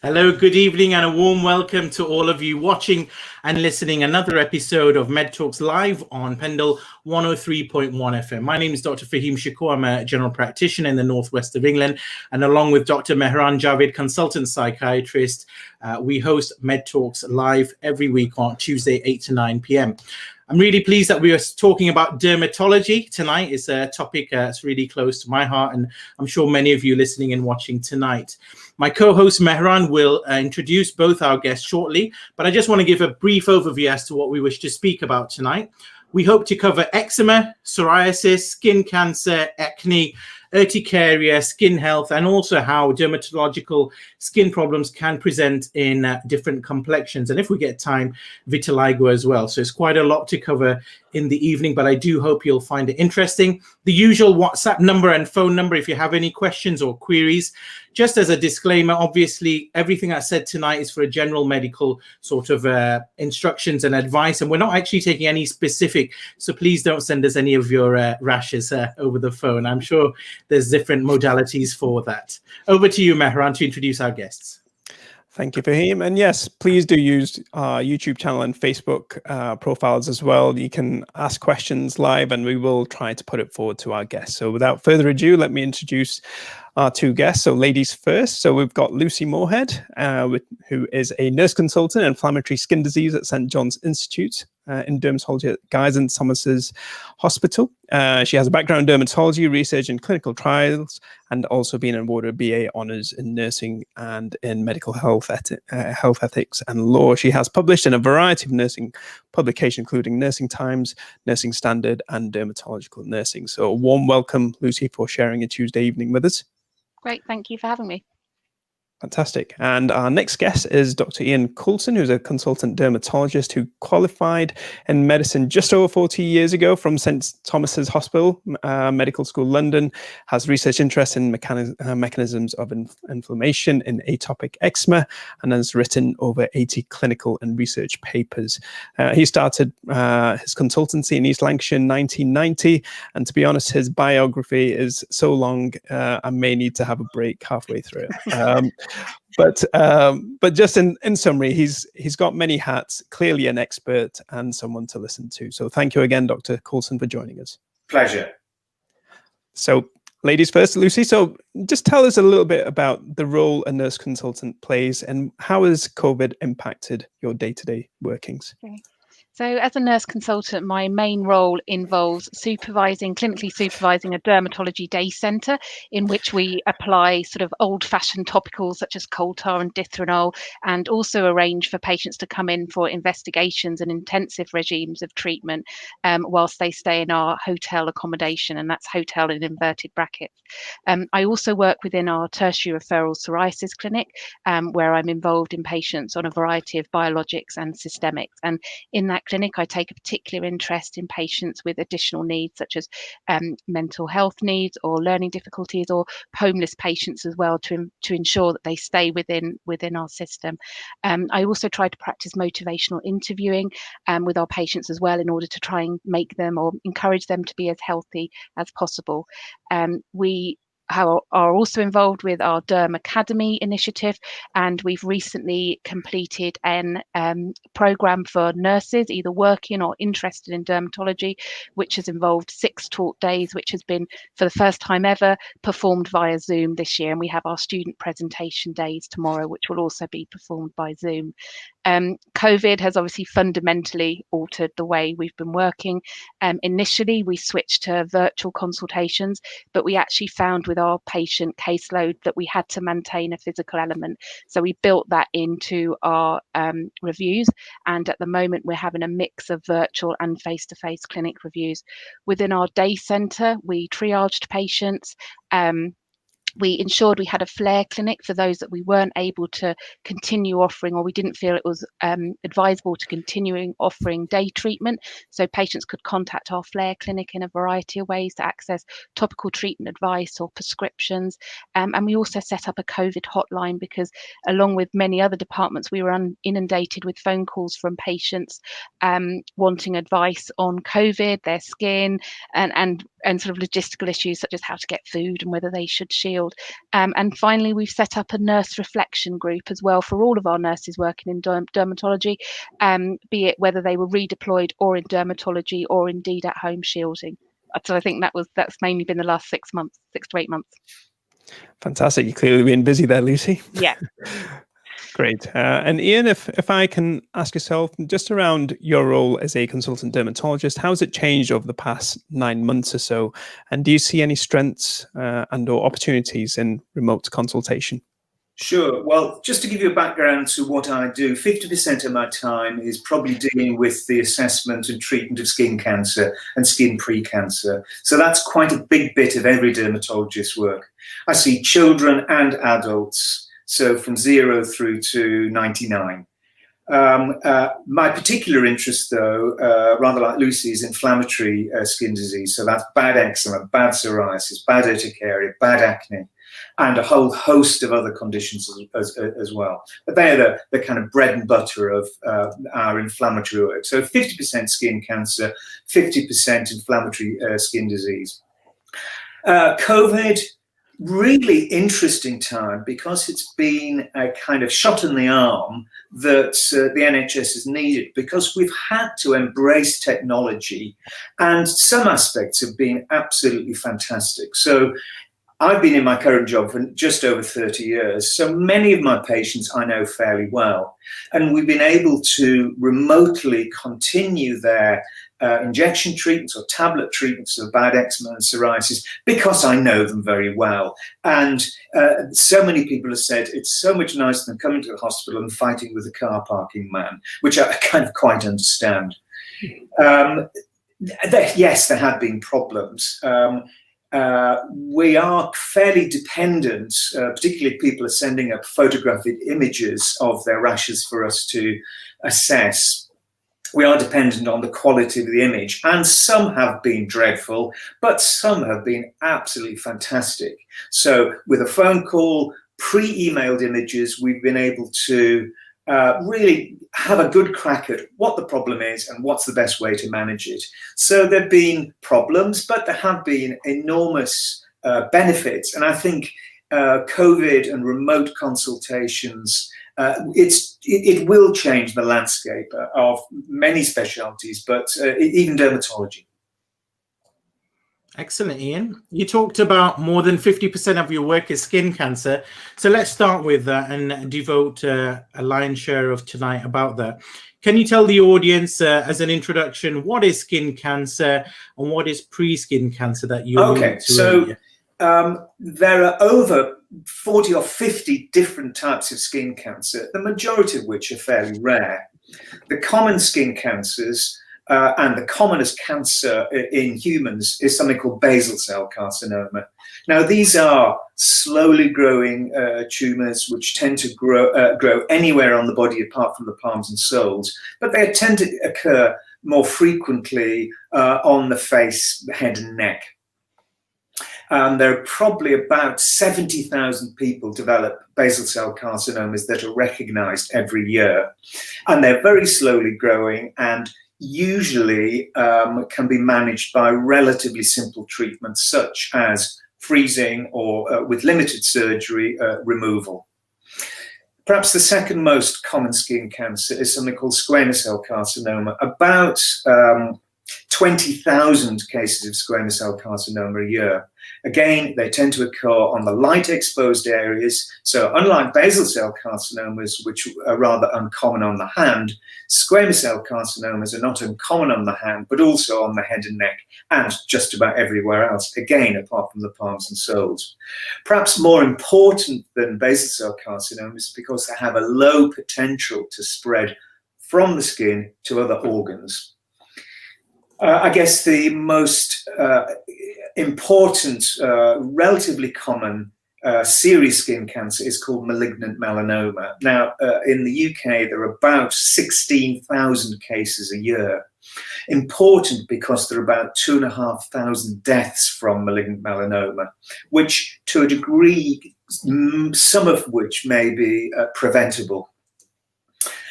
Hello, good evening, and a warm welcome to all of you watching and listening another episode of MEDtalkx live on Pendle 103.1 FM. My name is Dr. Fahim Shakur. I'm a general practitioner in the northwest of England, and along with Dr. Mehran Javed, consultant psychiatrist, we host MEDtalkx live every week on Tuesday, 8 to 9 p.m. I'm really pleased that we are talking about dermatology tonight. It's a topic that's really close to my heart, and I'm sure many of you listening and watching tonight. My co-host Mehran will introduce both our guests shortly, but I just want to give a brief overview as to what we wish to speak about tonight. We hope to cover eczema, psoriasis, skin cancer, acne, urticaria, skin health, and also how dermatological skin problems can present in different complexions. And if we get time, vitiligo as well. So it's quite a lot to cover in the evening, but I do hope you'll find it interesting. The usual WhatsApp number and phone number if you have any questions or queries. Just as a disclaimer, obviously, everything I said tonight is for a general medical sort of instructions and advice, and we're not actually taking any specific, so please don't send us any of your rashes over the phone. I'm sure there's different modalities for that. Over to you, Mehran, to introduce our guests. Thank you, Fahim. And yes, please do use our YouTube channel and Facebook profiles as well. You can ask questions live and we will try to put it forward to our guests. So without further ado, let me introduce our two guests. So ladies first. So we've got Lucy Moorhead, who is a nurse consultant in inflammatory skin disease at St. John's Institute in dermatology at Guy's and Thomas's Hospital. She has a background in dermatology, research and clinical trials, and also been awarded BA honours in nursing and in medical health ethics and law. She has published in a variety of nursing publications, including Nursing Times, Nursing Standard, and Dermatological Nursing. So a warm welcome, Lucy, for sharing a Tuesday evening with us. Great, thank you for having me. Fantastic. And our next guest is Dr. Ian Coulson, who's a consultant dermatologist who qualified in medicine just over 40 years ago from St. Thomas's Hospital, Medical School, London, has research interest in mechanisms of inflammation in atopic eczema, and has written over 80 clinical and research papers. He started his consultancy in East Lancashire in 1990, and to be honest, his biography is so long, I may need to have a break halfway through. But just in summary, he's got many hats, clearly an expert and someone to listen to. So thank you again, Dr. Coulson, for joining us. Pleasure. So ladies first, Lucy, so just tell us a little bit about the role a nurse consultant plays and how has COVID impacted your day-to-day workings? Okay. So as a nurse consultant, my main role involves clinically supervising a dermatology day centre in which we apply sort of old-fashioned topicals such as coal tar and dithranol, and also arrange for patients to come in for investigations and intensive regimes of treatment whilst they stay in our hotel accommodation, and that's hotel in inverted brackets. I also work within our tertiary referral psoriasis clinic where I'm involved in patients on a variety of biologics and systemics, and in that clinic, I take a particular interest in patients with additional needs such as mental health needs or learning difficulties, or homeless patients as well, to ensure that they stay within our system. I also try to practice motivational interviewing with our patients as well, in order to try and make them or encourage them to be as healthy as possible. We are also involved with our Derm Academy initiative, and we've recently completed an programme for nurses either working or interested in dermatology, which has involved 6 talk days, which has been for the first time ever performed via Zoom this year, and we have our student presentation days tomorrow, which will also be performed by Zoom. COVID has obviously fundamentally altered the way we've been working. Initially, we switched to virtual consultations, but we actually found with our patient caseload that we had to maintain a physical element. So we built that into our reviews, and at the moment we're having a mix of virtual and face-to-face clinic reviews. Within our day centre, we triaged patients. We ensured we had a flare clinic for those that we weren't able to continue offering, or we didn't feel it was advisable to continuing offering day treatment. So patients could contact our flare clinic in a variety of ways to access topical treatment advice or prescriptions. And we also set up a COVID hotline because, along with many other departments, we were inundated with phone calls from patients wanting advice on COVID, their skin, and sort of logistical issues such as how to get food and whether they should shield. field. And finally, we've set up a nurse reflection group as well for all of our nurses working in dermatology, be it whether they were redeployed or in dermatology or indeed at home shielding. So I think that's mainly been the last 6 months, 6 to 8 months. Fantastic. You've clearly been busy there, Lucy. Yeah. Great. And Ian, if I can ask yourself, just around your role as a consultant dermatologist, how has it changed over the past 9 months or so? And do you see any strengths and or opportunities in remote consultation? Sure. Well, just to give you a background to what I do, 50% of my time is probably dealing with the assessment and treatment of skin cancer and skin pre-cancer. So that's quite a big bit of every dermatologist's work. I see children and adults, so from 0 through to 99. My particular interest, though, rather like Lucy's, inflammatory skin disease. So that's bad eczema, bad psoriasis, bad urticaria, bad acne, and a whole host of other conditions as well. But they are the kind of bread and butter of our inflammatory work. So 50% skin cancer, 50% inflammatory skin disease. COVID, really interesting time because it's been a kind of shot in the arm that the NHS has needed, because we've had to embrace technology and some aspects have been absolutely fantastic. So I've been in my current job for just over 30 years, so many of my patients I know fairly well, and we've been able to remotely continue their injection treatments or tablet treatments of bad eczema and psoriasis because I know them very well. And so many people have said it's so much nicer than coming to the hospital and fighting with a car parking man, which I kind of quite understand. Yes, there have been problems. We are fairly dependent, particularly if people are sending up photographic images of their rashes for us to assess. We are dependent on the quality of the image, and some have been dreadful, but some have been absolutely fantastic. So with a phone call, pre-emailed images, we've been able to really have a good crack at what the problem is and what's the best way to manage it. So there have been problems, but there have been enormous benefits. And I think COVID and remote consultations, it will change the landscape of many specialties, but even dermatology. Excellent, Ian. You talked about more than 50% of your work is skin cancer. So let's start with that and devote a lion's share of tonight about that. Can you tell the audience, as an introduction, what is skin cancer and what is pre-skin cancer that you alluded to earlier? There are over 40 or 50 different types of skin cancer, the majority of which are fairly rare. The common skin cancers, and the commonest cancer in humans, is something called basal cell carcinoma. Now, these are slowly growing tumours which tend to grow anywhere on the body apart from the palms and soles, but they tend to occur more frequently on the face, head and neck. There are probably about 70,000 people develop basal cell carcinomas that are recognised every year, and they're very slowly growing and usually can be managed by relatively simple treatments such as freezing or with limited surgery removal. Perhaps the second most common skin cancer is something called squamous cell carcinoma. About 20,000 cases of squamous cell carcinoma a year. Again, they tend to occur on the light exposed areas. So unlike basal cell carcinomas, which are rather uncommon on the hand, squamous cell carcinomas are not uncommon on the hand, but also on the head and neck and just about everywhere else, again, apart from the palms and soles. Perhaps more important than basal cell carcinomas because they have a low potential to spread from the skin to other organs. I guess the most important, relatively common serious skin cancer is called malignant melanoma. Now, in the UK, there are about 16,000 cases a year. Important because there are about 2,500 deaths from malignant melanoma, which to a degree, some of which may be preventable.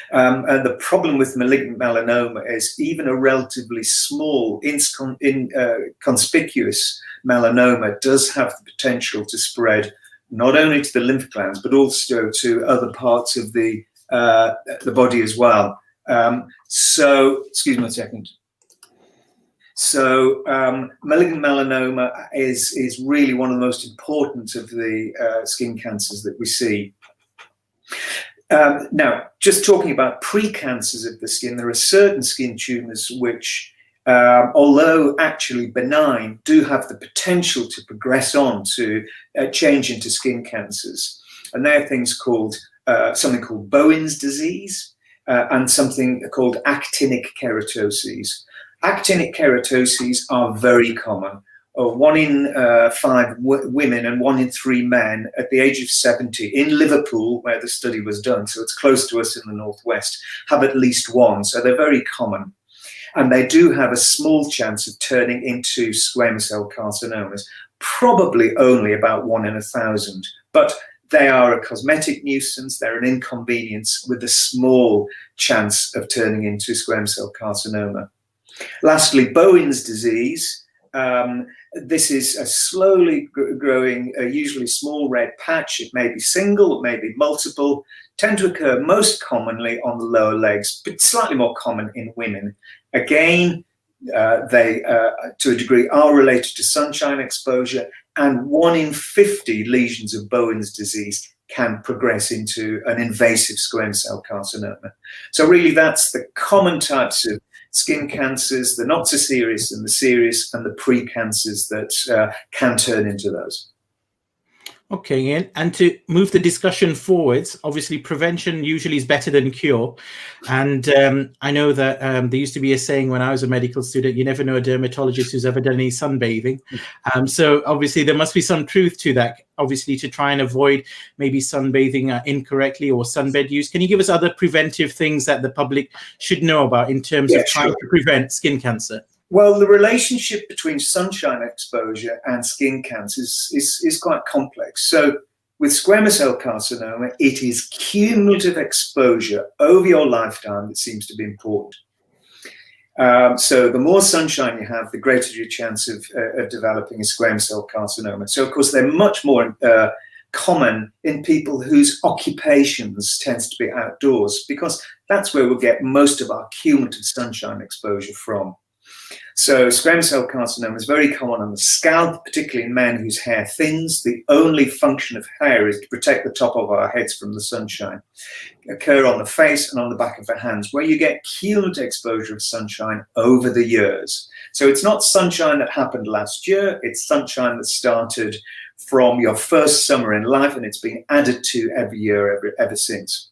And the problem with malignant melanoma is even a relatively small, inconspicuous melanoma does have the potential to spread not only to the lymph glands, but also to other parts of the body as well. So, excuse me a second. So malignant melanoma is really one of the most important of the skin cancers that we see. Now, just talking about precancers of the skin, there are certain skin tumours which, although actually benign, do have the potential to progress on to change into skin cancers. And they are things called, something called Bowen's disease and something called actinic keratoses. Actinic keratoses are very common. 1 in 5 women and 1 in 3 men at the age of 70 in Liverpool, where the study was done, so it's close to us in the northwest, have at least one. So they're very common. And they do have a small chance of turning into squamous cell carcinomas, probably only about 1 in 1,000. But they are a cosmetic nuisance, they're an inconvenience with a small chance of turning into squamous cell carcinoma. Lastly, Bowen's disease. This is a slowly growing, usually small red patch. It may be single, it may be multiple, tend to occur most commonly on the lower legs, but slightly more common in women. Again, they, to a degree, are related to sunshine exposure, and 1 in 50 lesions of Bowen's disease can progress into an invasive squamous cell carcinoma. So really, that's the common types of skin cancers, the not so serious and the serious, and the precancers that can turn into those. Okay, Ian, and to move the discussion forwards, obviously prevention usually is better than cure. And I know that there used to be a saying when I was a medical student, you never know a dermatologist who's ever done any sunbathing. So obviously there must be some truth to that, obviously, to try and avoid maybe sunbathing incorrectly or sunbed use. Can you give us other preventive things that the public should know about in terms of trying to prevent skin cancer? Well, the relationship between sunshine exposure and skin cancers is quite complex. So with squamous cell carcinoma, it is cumulative exposure over your lifetime that seems to be important. So the more sunshine you have, the greater your chance of developing a squamous cell carcinoma. So, of course, they're much more common in people whose occupations tends to be outdoors, because that's where we'll get most of our cumulative sunshine exposure from. So squamous cell carcinoma is very common on the scalp, particularly in men whose hair thins. The only function of hair is to protect the top of our heads from the sunshine. Occur on the face and on the back of the hands, where you get cumulative exposure of sunshine over the years. So it's not sunshine that happened last year, it's sunshine that started from your first summer in life, and it's been added to every year ever since.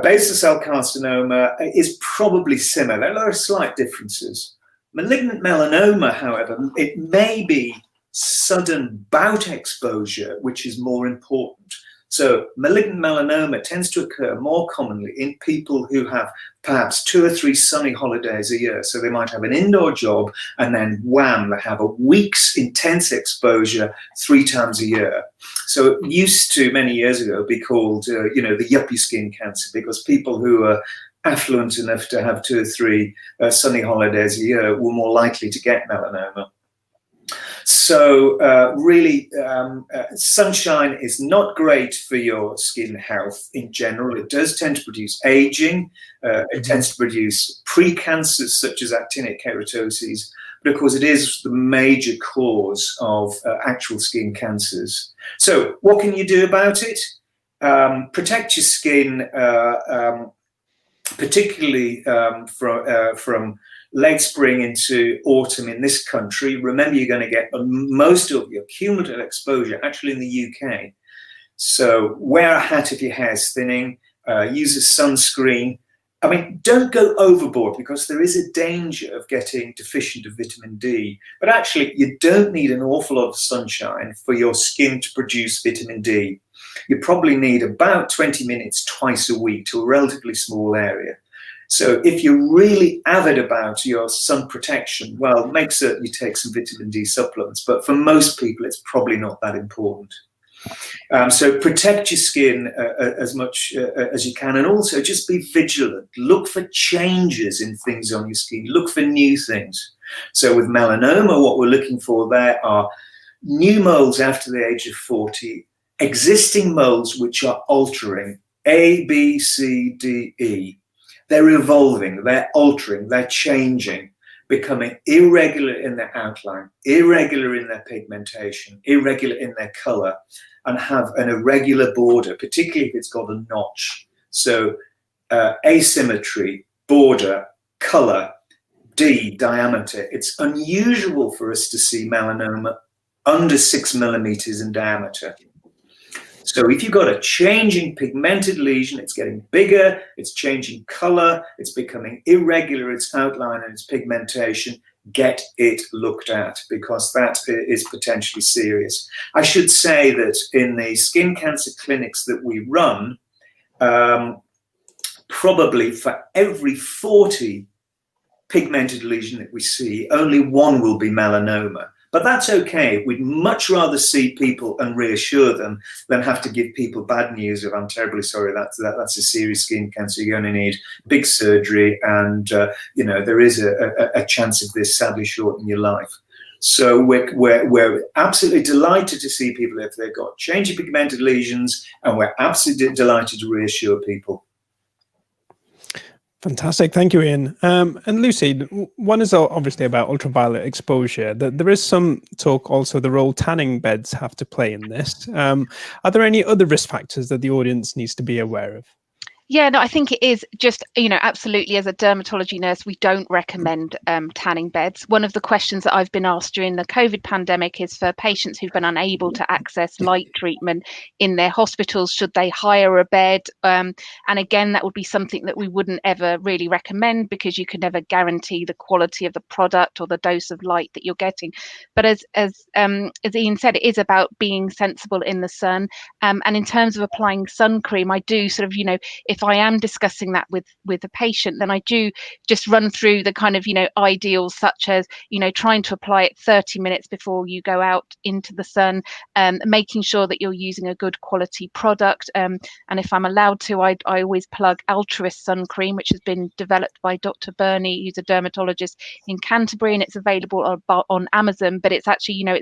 Basal cell carcinoma is probably similar. There are slight differences. Malignant melanoma, however, it may be sudden bout exposure, which is more important. So malignant melanoma tends to occur more commonly in people who have perhaps 2 or 3 sunny holidays a year. So they might have an indoor job and then wham, they have a week's intense exposure 3 times a year. So it used to, many years ago, be called, the yuppie skin cancer, because people who are affluent enough to have 2 or 3 sunny holidays a year were more likely to get melanoma. So really, sunshine is not great for your skin health in general. It does tend to produce aging. It tends to produce precancers such as actinic keratoses. But of course, it is the major cause of actual skin cancers. So what can you do about it? Protect your skin, particularly from late spring into autumn in this country. Remember, you're going to get most of your cumulative exposure actually in the UK. So wear a hat if your hair's thinning, use a sunscreen. I mean, don't go overboard, because there is a danger of getting deficient of vitamin D. But actually, you don't need an awful lot of sunshine for your skin to produce vitamin D. You probably need about 20 minutes twice a week to a relatively small area. So if you're really avid about your sun protection, well, make certain you take some vitamin D supplements. But for most people, it's probably not that important. So protect your skin as much as you can, and also just be vigilant. Look for changes in things on your skin. Look for new things. So with melanoma, what we're looking for there are new moles after the age of 40, existing moles which are altering, A, B, C, D, E. They're evolving, they're altering, they're changing, becoming irregular in their outline, irregular in their pigmentation, irregular in their color, and have an irregular border, particularly if it's got a notch. So asymmetry, border, color, D, diameter. It's unusual for us to see melanoma under 6 millimeters in diameter. So if you've got a changing pigmented lesion, it's getting bigger, it's changing color, it's becoming irregular, its outline and its pigmentation, get it looked at, because that is potentially serious. I should say that in the skin cancer clinics that we run, probably for every 40 pigmented lesion that we see, only one will be melanoma. But that's okay. We'd much rather see people and reassure them than have to give people bad news of, I'm terribly sorry, that's a serious skin cancer, you're going to need big surgery, and you know, there is a chance of this sadly shortening your life. So we're absolutely delighted to see people if they've got changing pigmented lesions, and we're absolutely delighted to reassure people. Fantastic. Thank you, Ian. And Lucy, one is obviously about ultraviolet exposure. There is some talk also the role tanning beds have to play in this. Are there any other risk factors that the audience needs to be aware of? Yeah, no, I think it is just, you know, absolutely, as a dermatology nurse, we don't recommend tanning beds. One of the questions that I've been asked during the COVID pandemic is for patients who've been unable to access light treatment in their hospitals, should they hire a bed? And again, that would be something that we wouldn't ever really recommend, because you can never guarantee the quality of the product or the dose of light that you're getting. But as Ian said, it is about being sensible in the sun. And in terms of applying sun cream, I do sort of, you know, if I am discussing that with a patient, then I do just run through the kind of, you know, ideals, such as, you know, trying to apply it 30 minutes before you go out into the sun, making sure that you're using a good quality product. And if I'm allowed to, I always plug Altruist sun cream, which has been developed by Dr. Burnley, who's a dermatologist in Canterbury, and it's available on Amazon. But it's actually, you know,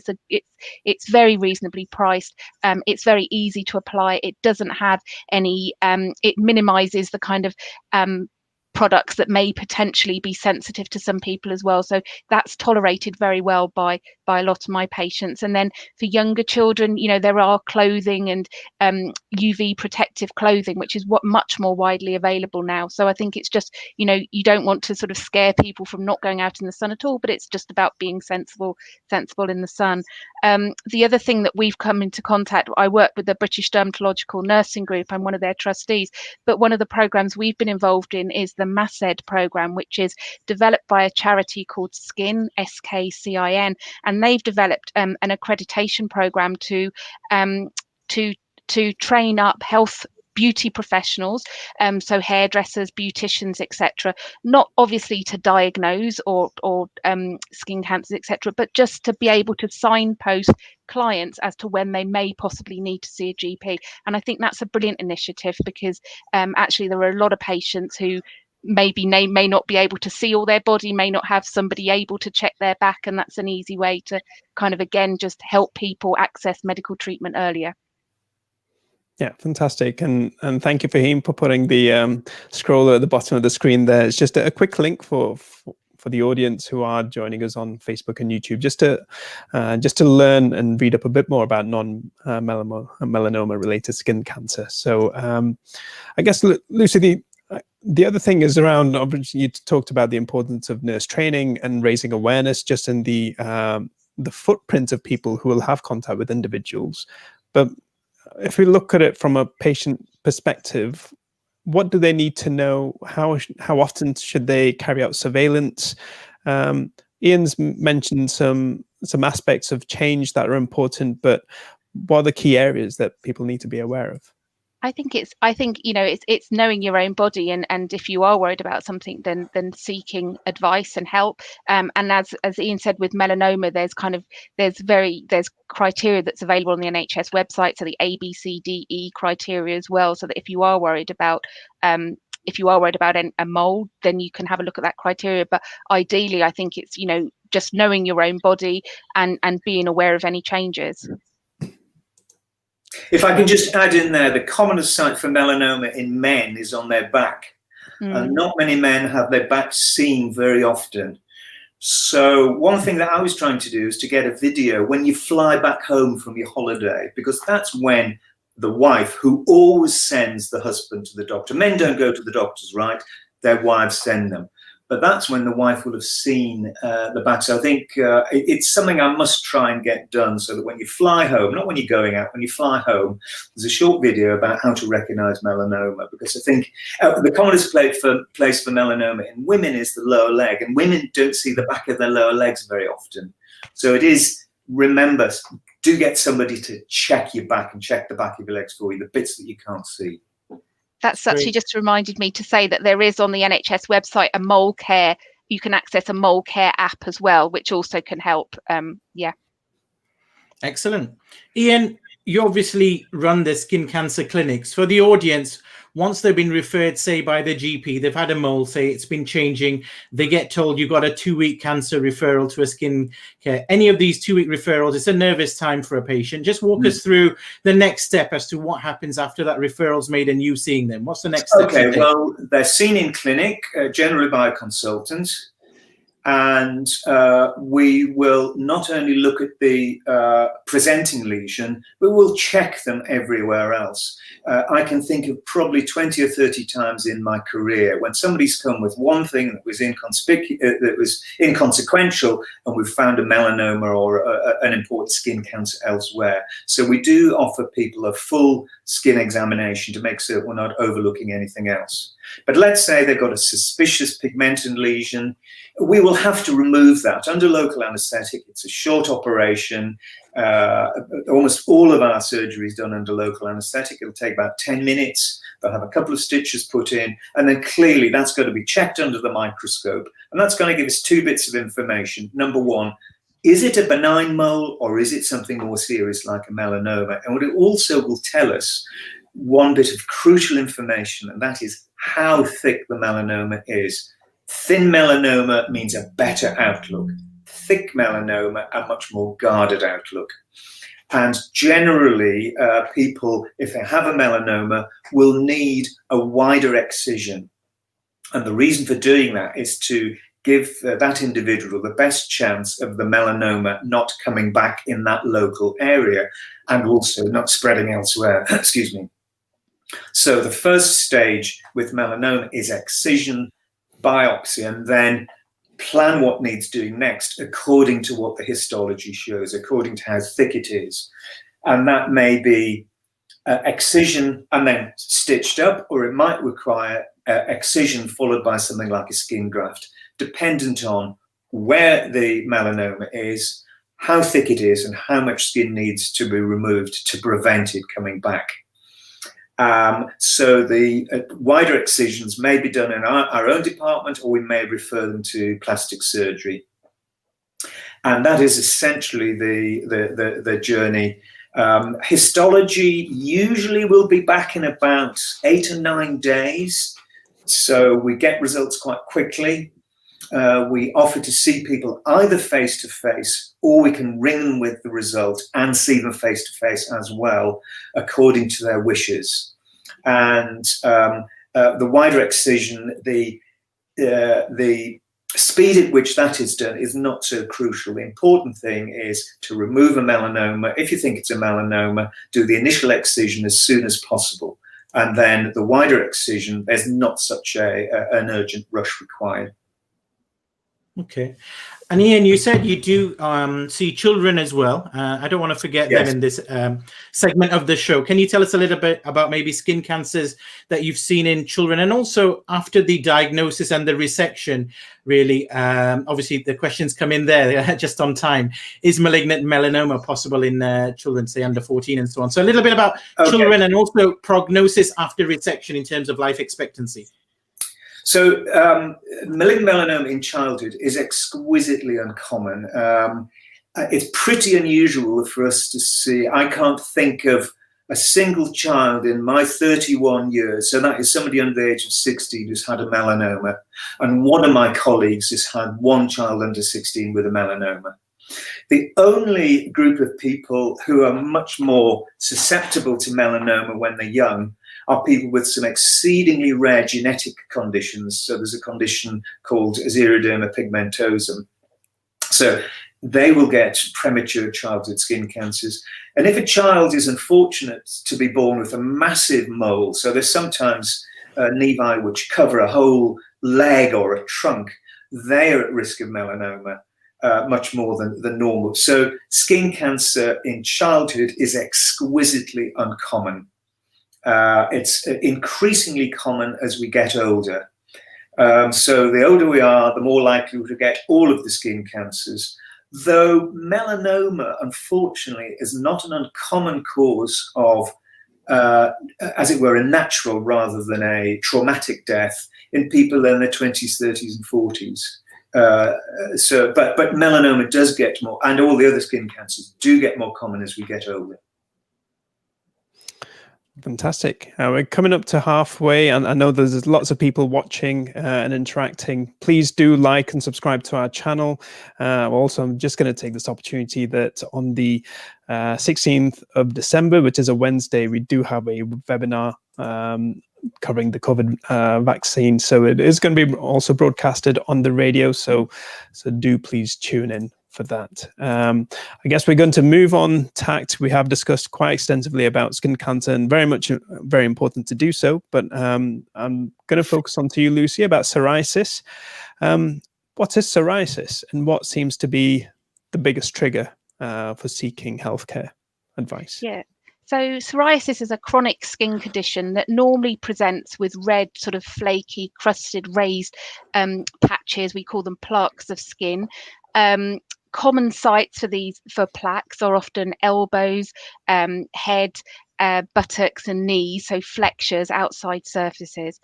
it's very reasonably priced. It's very easy to apply. It doesn't have any, it minimizes the kind of products that may potentially be sensitive to some people as well. So that's tolerated very well by a lot of my patients. And then for younger children, you know, there are clothing and UV protective clothing, which is much more widely available now. So I think it's just, you know, you don't want to sort of scare people from not going out in the sun at all, but it's just about being sensible in the sun. The other thing that we've come into contact, I work with the British Dermatological Nursing Group. I'm one of their trustees, but one of the programs we've been involved in is the MEDtalkx program, which is developed by a charity called Skin, SKCIN, and they've developed an accreditation program to train up health beauty professionals, so hairdressers, beauticians, etc., not obviously to diagnose or skin cancers, etc., but just to be able to signpost clients as to when they may possibly need to see a GP. And I think that's a brilliant initiative, because actually there are a lot of patients who maybe may not be able to see all their body, may not have somebody able to check their back, and that's an easy way to kind of, again, just help people access medical treatment earlier. Yeah, fantastic. And thank you, Fahim, for putting the scroller at the bottom of the screen there. It's just a quick link for the audience who are joining us on Facebook and YouTube, just to learn and read up a bit more about non-melanoma related skin cancer. So I guess, Lucy, the other thing is around, obviously you talked about the importance of nurse training and raising awareness just in the footprint of people who will have contact with individuals. But if we look at it from a patient perspective, what do they need to know? How often should they carry out surveillance? Ian's mentioned some aspects of change that are important, but what are the key areas that people need to be aware of? I think you know, it's knowing your own body, and if you are worried about something, then seeking advice and help. And as Ian said, with melanoma, there's criteria that's available on the NHS website, so the ABCDE criteria as well, so that if you are worried about a mole, then you can have a look at that criteria. But ideally, I think it's, you know, just knowing your own body and being aware of any changes. If I can just add in there, the commonest site for melanoma in men is on their back. And not many men have their back seen very often. So one thing that I was trying to do is to get a video when you fly back home from your holiday, because that's when the wife, who always sends the husband to the doctor, men don't go to the doctors, right? Their wives send them. But that's when the wife will have seen the back. So I think it's something I must try and get done, so that when you fly home, not when you're going out, when you fly home, there's a short video about how to recognize melanoma. Because I think the commonest place for melanoma in women is the lower leg, and women don't see the back of their lower legs very often. So it is, remember, do get somebody to check your back and check the back of your legs for you, the bits that you can't see. That's actually just reminded me to say that there is on the NHS website a mole care. You can access a mole care app as well, which also can help. Yeah. Excellent. Ian, you obviously run the skin cancer clinics. For the audience, once they've been referred, say, by the GP, they've had a mole, say it's been changing, they get told you've got a 2-week cancer referral to a skin care. Any of these 2-week referrals, it's a nervous time for a patient. Just walk us through the next step as to what happens after that referral's made and you seeing them. What's the next step? Okay, well, they're seen in clinic, generally by a consultant. And we will not only look at the presenting lesion, but we'll check them everywhere else. I can think of probably 20 or 30 times in my career when somebody's come with one thing that was inconsequential, and we've found a melanoma or an important skin cancer elsewhere. So we do offer people a full skin examination to make certain we're not overlooking anything else. But let's say they've got a suspicious pigmented lesion. We will have to remove that under local anaesthetic. It's a short operation. Almost all of our surgery is done under local anaesthetic. It'll take about 10 minutes. They'll have a couple of stitches put in, and then clearly that's going to be checked under the microscope. And that's going to give us 2 bits of information. Number one, is it a benign mole or is it something more serious like a melanoma? And what it also will tell us, one bit of crucial information, and that is how thick the melanoma is. Thin melanoma means a better outlook. Thick melanoma, a much more guarded outlook. And generally, people, if they have a melanoma, will need a wider excision. And the reason for doing that is to give that individual the best chance of the melanoma not coming back in that local area and also not spreading elsewhere. Excuse me. So the first stage with melanoma is excision, biopsy, and then plan what needs doing next according to what the histology shows, according to how thick it is. And that may be excision and then stitched up, or it might require excision followed by something like a skin graft, dependent on where the melanoma is, how thick it is, and how much skin needs to be removed to prevent it coming back. So the wider excisions may be done in our own department, or we may refer them to plastic surgery. And that is essentially the journey. Histology usually will be back in about 8 or 9 days. So we get results quite quickly. We offer to see people either face-to-face, or we can ring them with the result and see them face-to-face as well, according to their wishes. And the wider excision, the speed at which that is done is not so crucial. The important thing is to remove a melanoma. If you think it's a melanoma, do the initial excision as soon as possible. And then the wider excision, there's not such an urgent rush required. Okay. And Ian, you said you do see children as well. I don't want to forget them in this segment of the show. Can you tell us a little bit about maybe skin cancers that you've seen in children, and also after the diagnosis and the resection, really? Obviously, the questions come in there just on time. Is malignant melanoma possible in children, say, under 14 and so on? So a little bit about children and also prognosis after resection in terms of life expectancy. So malignant melanoma in childhood is exquisitely uncommon. It's pretty unusual for us to see. I can't think of a single child in my 31 years, so that is somebody under the age of 16 who's had a melanoma, and one of my colleagues has had one child under 16 with a melanoma. The only group of people who are much more susceptible to melanoma when they're young are people with some exceedingly rare genetic conditions. So there's a condition called xeroderma pigmentosum. So they will get premature childhood skin cancers. And if a child is unfortunate to be born with a massive mole, so there's sometimes nevi which cover a whole leg or a trunk, they are at risk of melanoma much more than normal. So skin cancer in childhood is exquisitely uncommon. It's increasingly common as we get older. So the older we are, the more likely we to get all of the skin cancers. Though melanoma, unfortunately, is not an uncommon cause of, as it were, a natural rather than a traumatic death in people in their 20s, 30s, and 40s. But melanoma does get more, and all the other skin cancers do get more common as we get older. Fantastic. We're coming up to halfway, and I know there's lots of people watching and interacting. Please do like and subscribe to our channel. Also, I'm just going to take this opportunity that on the 16th of December, which is a Wednesday, we do have a webinar covering the COVID vaccine. So it is going to be also broadcasted on the radio. So do please tune in for that. I guess we're going to move on tact. We have discussed quite extensively about skin cancer, and very important to do so. But I'm going to focus on to you, Lucy, about psoriasis. What is psoriasis, and what seems to be the biggest trigger for seeking healthcare advice? Yeah. So psoriasis is a chronic skin condition that normally presents with red, sort of flaky, crusted, raised patches. We call them plaques of skin. Common sites for plaques are often elbows, head, buttocks and knees, so flexures, outside surfaces.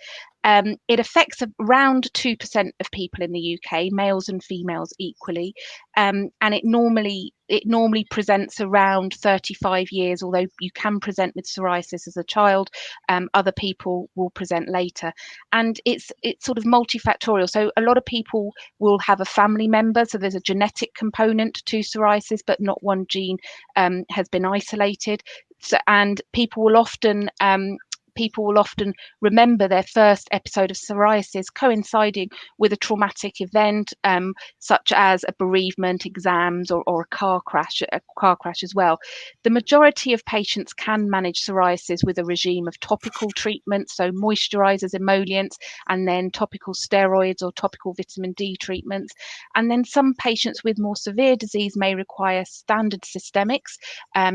It affects around 2% of people in the UK, males and females equally, and it normally presents around 35 years, although you can present with psoriasis as a child. Other people will present later, and it's sort of multifactorial. So a lot of people will have a family member, so there's a genetic component to psoriasis, but not one gene has been isolated. So, and people will often remember their first episode of psoriasis coinciding with a traumatic event, such as a bereavement, exams, or a car crash as well. The majority of patients can manage psoriasis with a regime of topical treatments, so moisturizers, emollients, and then topical steroids or topical vitamin D treatments. And then some patients with more severe disease may require standard systemics,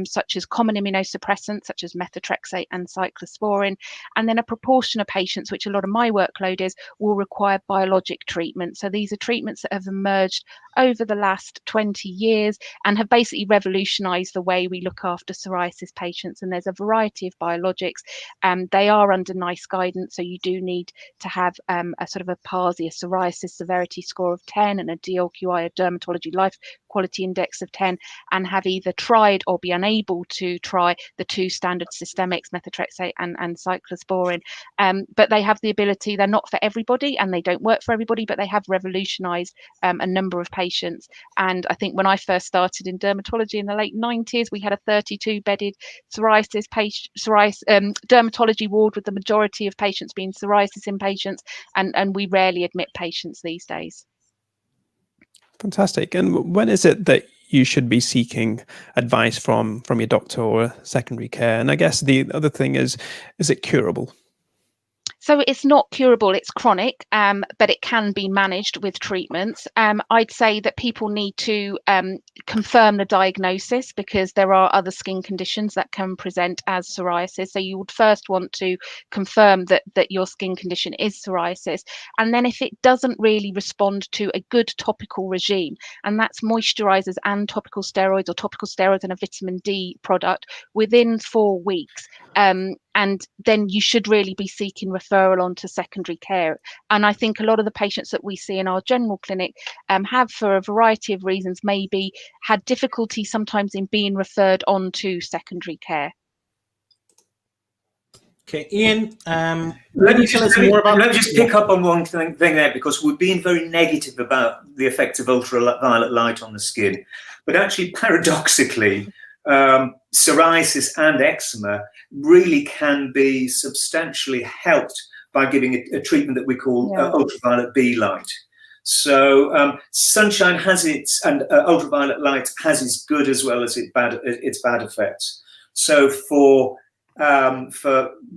such as common immunosuppressants, such as methotrexate and cyclosporine. And then a proportion of patients, which a lot of my workload is, will require biologic treatment. So these are treatments that have emerged over the last 20 years and have basically revolutionized the way we look after psoriasis patients. And there's a variety of biologics. They are under NICE guidance, so you do need to have a sort of a PASI, a psoriasis severity score of 10, and a DLQI, a dermatology life quality index of 10, and have either tried or be unable to try the two standard systemics, methotrexate and cyclosporine. But they have the ability, they're not for everybody and they don't work for everybody, but they have revolutionized a number of patients. And I think when I first started in dermatology in the late 90s, we had a 32-bedded psoriasis dermatology ward, with the majority of patients being psoriasis inpatients, and we rarely admit patients these days. Fantastic. And when is it that you should be seeking advice from your doctor or secondary care? And I guess the other thing is it curable? So it's not curable, it's chronic, but it can be managed with treatments. I'd say that people need to confirm the diagnosis, because there are other skin conditions that can present as psoriasis. So you would first want to confirm that your skin condition is psoriasis. And then if it doesn't really respond to a good topical regime, and that's moisturizers and topical steroids, or topical steroids and a vitamin D product, within 4 weeks, and then you should really be seeking referral on to secondary care. And I think a lot of the patients that we see in our general clinic have, for a variety of reasons, maybe had difficulty sometimes in being referred on to secondary care. Okay, Ian, let me tell us more about. Let me just pick up on one thing there, because we're being very negative about the effects of ultraviolet light on the skin. But actually, paradoxically, psoriasis and eczema really can be substantially helped by giving a treatment that we call ultraviolet B light. So sunshine has its, and ultraviolet light has its good as well as its bad effects. So for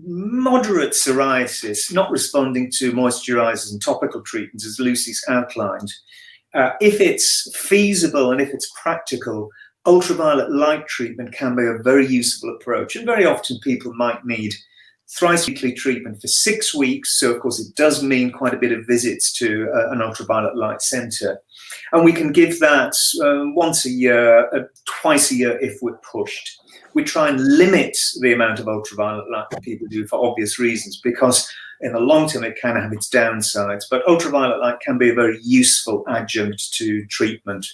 moderate psoriasis, not responding to moisturizers and topical treatments, as Lucy's outlined, if it's feasible and if it's practical, ultraviolet light treatment can be a very useful approach. And very often people might need thrice weekly treatment for 6 weeks. So of course it does mean quite a bit of visits to an ultraviolet light centre. And we can give that once a year, twice a year if we're pushed. We try and limit the amount of ultraviolet light that people do for obvious reasons, because in the long term it can have its downsides. But ultraviolet light can be a very useful adjunct to treatment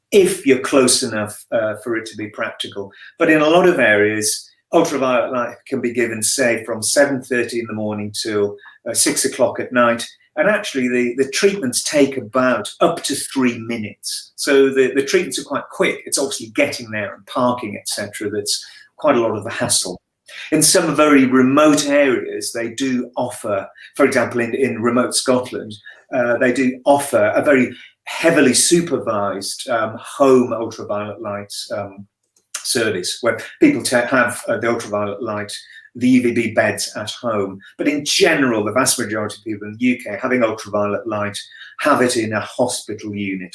if you're close enough for it to be practical. But in a lot of areas, ultraviolet light can be given, say, from 7:30 in the morning till 6 o'clock at night. And actually, the treatments take about up to 3 minutes. So the treatments are quite quick. It's obviously getting there and parking, etc. That's quite a lot of the hassle. In some very remote areas, they do offer, for example, in remote Scotland, they do offer a very heavily supervised home ultraviolet light service, where people have the ultraviolet light, the UVB beds at home. But in general, the vast majority of people in the UK having ultraviolet light have it in a hospital unit.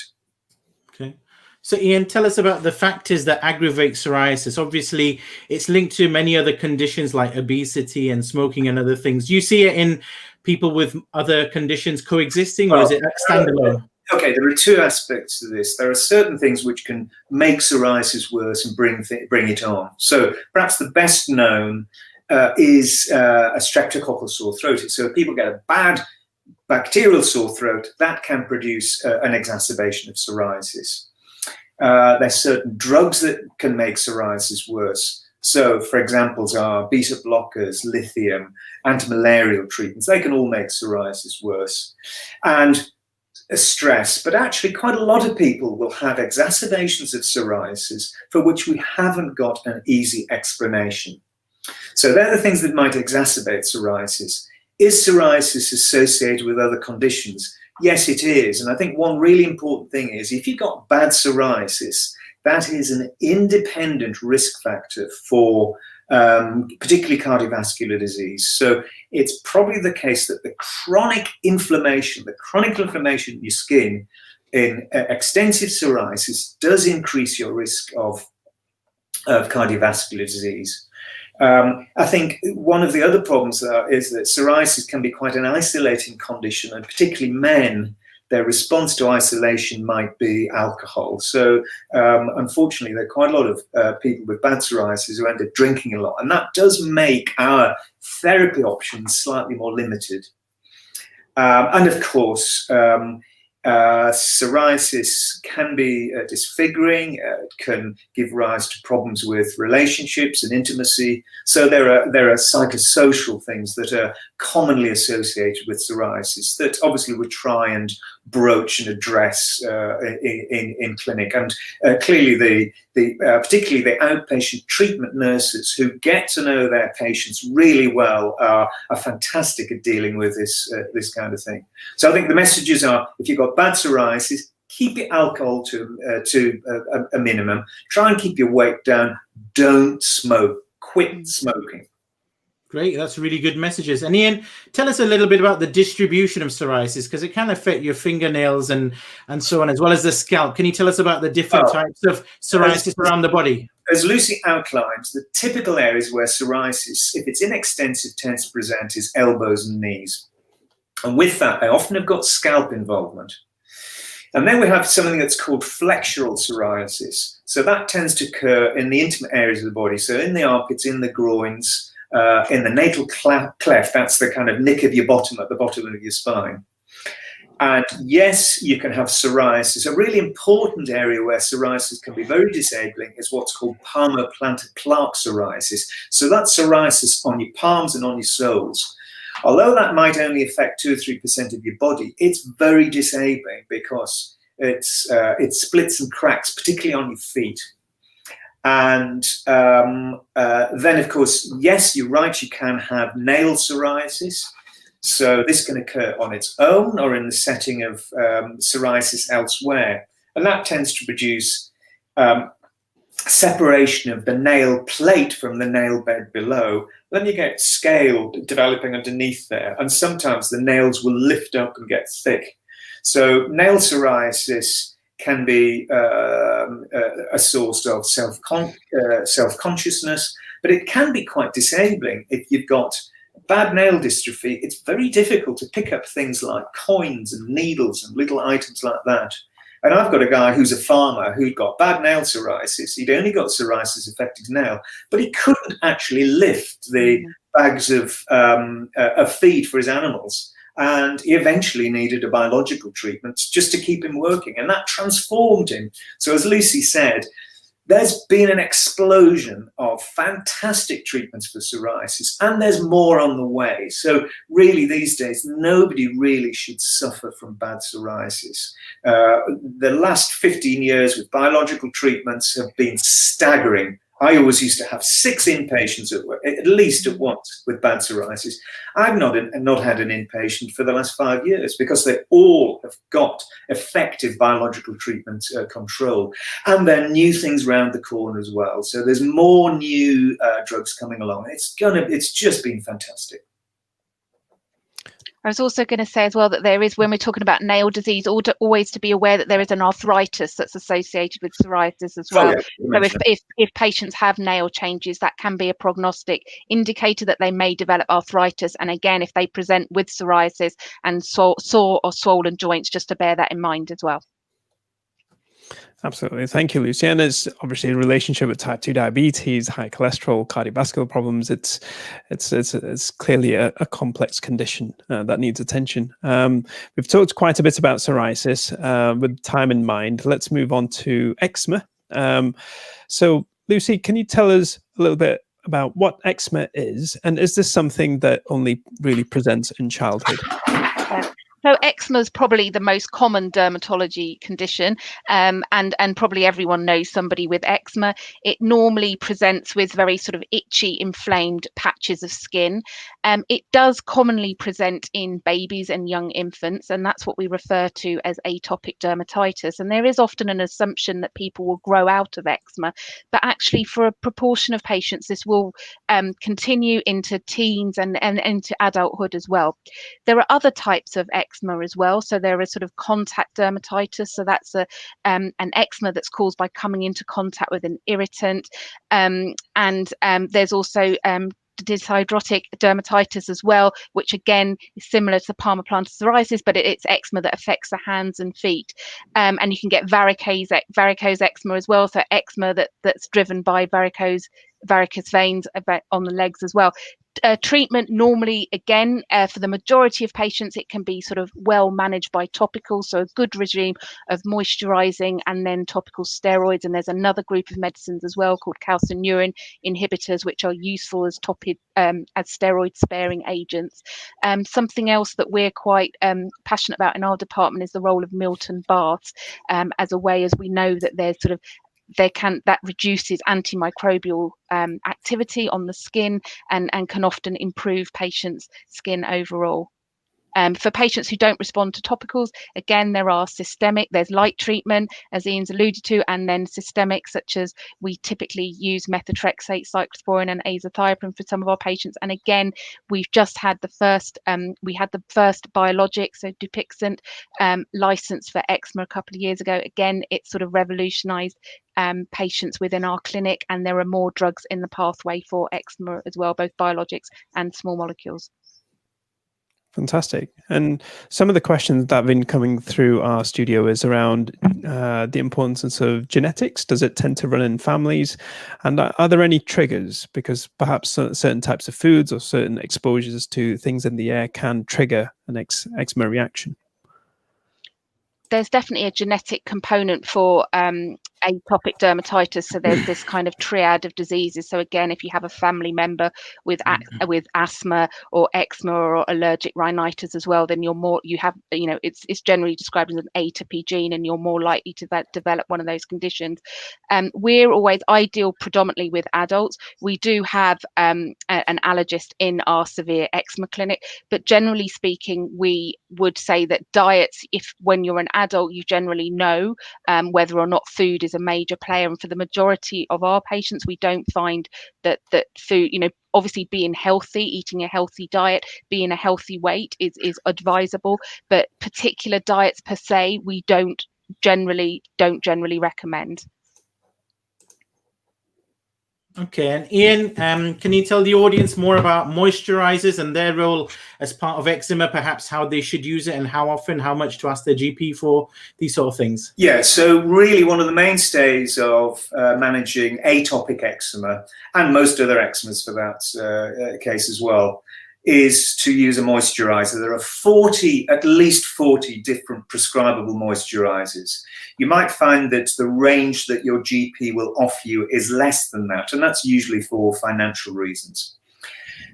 Okay. So Ian, tell us about the factors that aggravate psoriasis. Obviously, it's linked to many other conditions like obesity and smoking and other things. Do you see it in people with other conditions coexisting, or is it standalone? Okay, there are two aspects to this. There are certain things which can make psoriasis worse and bring it on. So perhaps the best known is a streptococcal sore throat. So if people get a bad bacterial sore throat, that can produce an exacerbation of psoriasis. There's certain drugs that can make psoriasis worse. So, for examples are beta blockers, lithium, antimalarial treatments. They can all make psoriasis worse. And stress, but actually quite a lot of people will have exacerbations of psoriasis for which we haven't got an easy explanation. So they're the things that might exacerbate psoriasis. Is psoriasis associated with other conditions? Yes, it is. And I think one really important thing is if you've got bad psoriasis, that is an independent risk factor for particularly cardiovascular disease. So it's probably the case that the chronic inflammation in your skin in extensive psoriasis does increase your risk of cardiovascular disease. I think one of the other problems is that psoriasis can be quite an isolating condition, and particularly men, their response to isolation might be alcohol. So unfortunately, there are quite a lot of people with bad psoriasis who end up drinking a lot. And that does make our therapy options slightly more limited. And of course, psoriasis can be disfiguring. It can give rise to problems with relationships and intimacy. So there are psychosocial things that are commonly associated with psoriasis that obviously we try and broach and address in clinic. And clearly, particularly the outpatient treatment nurses who get to know their patients really well are fantastic at dealing with this kind of thing. So I think the messages are: if you've got bad psoriasis, keep your alcohol to a minimum. Try and keep your weight down. Don't smoke. Quit smoking. Great, that's really good messages. And Ian, tell us a little bit about the distribution of psoriasis, because it can affect your fingernails and so on, as well as the scalp. Can you tell us about the different types of psoriasis around the body? As Lucy outlines, the typical areas where psoriasis, if it's inextensive, tends to present is elbows and knees. And with that, they often have got scalp involvement. And then we have something that's called flexural psoriasis. So that tends to occur in the intimate areas of the body. So in the armpits, in the groins, in the natal cleft, that's the kind of nick of your bottom at the bottom of your spine. And yes, you can have psoriasis. A really important area where psoriasis can be very disabling is what's called palmoplantar plaque psoriasis. So that's psoriasis on your palms and on your soles. Although that might only affect 2 or 3% of your body, it's very disabling because it splits and cracks, particularly on your feet. And then, of course, yes, you're right, you can have nail psoriasis. So this can occur on its own or in the setting of psoriasis elsewhere. And that tends to produce separation of the nail plate from the nail bed below. Then you get scale developing underneath there. And sometimes the nails will lift up and get thick. So nail psoriasis can be a source of self-consciousness, but it can be quite disabling if you've got bad nail dystrophy. It's very difficult to pick up things like coins and needles and little items like that. And I've got a guy who's a farmer who'd got bad nail psoriasis. He'd only got psoriasis affected nail, but he couldn't actually lift the bags of feed for his animals. And he eventually needed a biological treatment just to keep him working. And that transformed him. So as Lucy said, there's been an explosion of fantastic treatments for psoriasis, and there's more on the way. So really these days, nobody really should suffer from bad psoriasis. The last 15 years with biological treatments have been staggering. I always used to have 6 inpatients at least at once with bad psoriasis. I've not had an inpatient for the last 5 years because they all have got effective biological treatment control. And there are new things around the corner as well. So there's more new drugs coming along. It's just been fantastic. I was also going to say as well that there is, when we're talking about nail disease, always to be aware that there is an arthritis that's associated with psoriasis as well. So if patients have nail changes, that can be a prognostic indicator that they may develop arthritis. And again, if they present with psoriasis and sore or swollen joints, just to bear that in mind as well. Absolutely. Thank you, Lucy. And it's obviously a relationship with type 2 diabetes, high cholesterol, cardiovascular problems. It's clearly a complex condition that needs attention. We've talked quite a bit about psoriasis with time in mind. Let's move on to eczema. So, Lucy, can you tell us a little bit about what eczema is? And is this something that only really presents in childhood? So eczema is probably the most common dermatology condition, and probably everyone knows somebody with eczema. It normally presents with very sort of itchy, inflamed patches of skin. It does commonly present in babies and young infants, and that's what we refer to as atopic dermatitis. And there is often an assumption that people will grow out of eczema, but actually for a proportion of patients, this will continue into teens and into adulthood as well. There are other types of eczema as well. So there is sort of contact dermatitis. So that's an eczema that's caused by coming into contact with an irritant. And there's also dyshidrotic dermatitis as well, which again is similar to palmoplantar psoriasis, but it's eczema that affects the hands and feet. And you can get varicose eczema as well. So eczema that's driven by varicose veins on the legs as well. Treatment normally, again, for the majority of patients, it can be sort of well managed by topical, so a good regime of moisturizing and then topical steroids. And there's another group of medicines as well called calcineurin inhibitors, which are useful as steroid sparing agents. Something else that we're quite passionate about in our department is the role of Milton baths, as a way, as we know that there's sort of that reduces antimicrobial activity on the skin and can often improve patients' skin overall. For patients who don't respond to topicals, again, there's light treatment, as Ian's alluded to, and then systemic, such as we typically use methotrexate, cyclosporin, and azathioprine for some of our patients. And again, we've just had the first biologic, so Dupixent, licensed for eczema a couple of years ago. Again, it sort of revolutionized patients within our clinic, and there are more drugs in the pathway for eczema as well, both biologics and small molecules. Fantastic. And some of the questions that have been coming through our studio is around the importance of genetics. Does it tend to run in families? And are there any triggers? Because perhaps certain types of foods or certain exposures to things in the air can trigger an eczema reaction. there's definitely a genetic component for atopic dermatitis. So there's this kind of triad of diseases. So again, if you have a family member with asthma or eczema or allergic rhinitis as well, then it's generally described as an atopy gene, and you're more likely to develop one of those conditions. I deal predominantly with adults. We do have an allergist in our severe eczema clinic, but generally speaking, we would say that diets, when you're an adult, you generally know whether or not food is a major player. And for the majority of our patients, we don't find that food, obviously being healthy, eating a healthy diet, being a healthy weight is advisable, but particular diets per se, we don't generally recommend. Okay, and Ian, can you tell the audience more about moisturizers and their role as part of eczema, perhaps how they should use it and how often, how much to ask their GP for, these sort of things? Yeah, so really one of the mainstays of managing atopic eczema, and most other eczemas for that case as well, is to use a moisturizer. There are at least 40 different prescribable moisturizers. You might find that the range that your GP will offer you is less than that, and that's usually for financial reasons.